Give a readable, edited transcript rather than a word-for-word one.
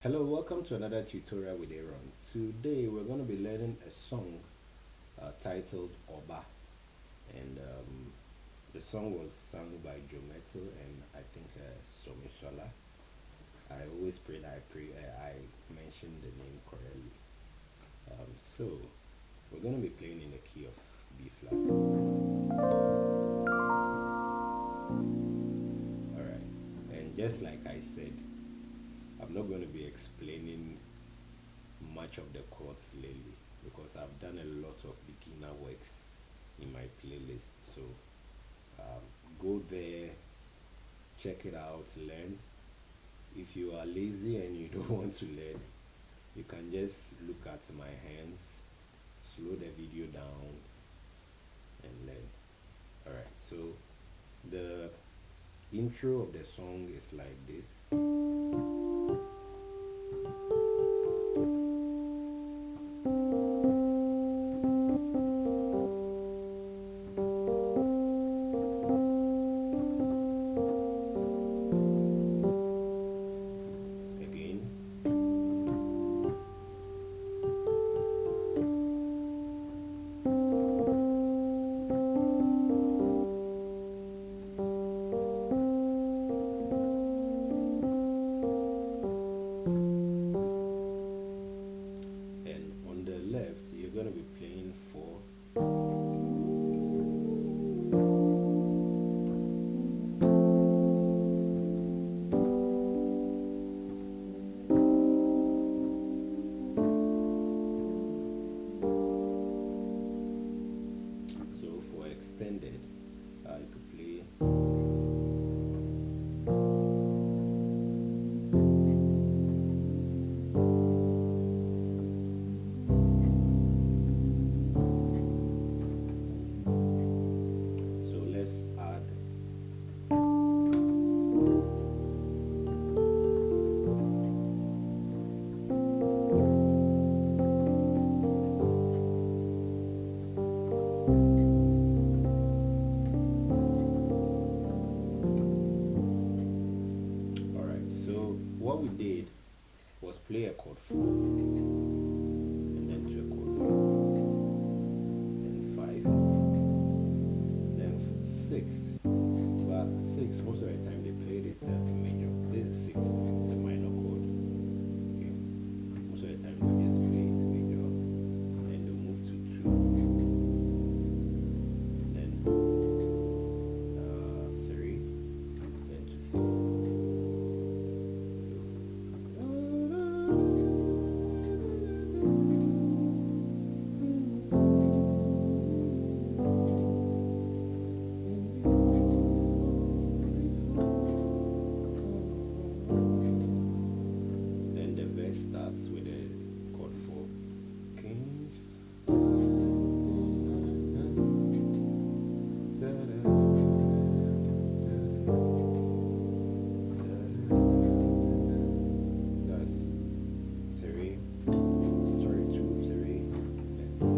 Hello, welcome to another tutorial with Aaron. Today we're going to be learning a song titled Oba, and the song was sung by Mettle and I think SUNMISOLA. I always pray that I mentioned the name correctly. So we're going to be playing in the key of B flat. All right, and just like I said, I'm not going to be explaining much of the chords lately because I've done a lot of beginner works in my playlist. So go there, check it out, learn. If you are lazy and you don't want to learn, you can just look at my hands, slow the video down, and learn. Alright, so the intro of the song is like this. Going to be playing four. So for extended, you could play. What we did was play a chord 4 and then to a chord 1, then 5, then 6. But 6, most of the time they played it in major. This is 6, it's a minor chord. Okay, most of the time they just play it major, and then they move to 2, then 3, then to 6. Starts with a chord 4. Kings. That's 3. Sorry, 2, 3, and 6.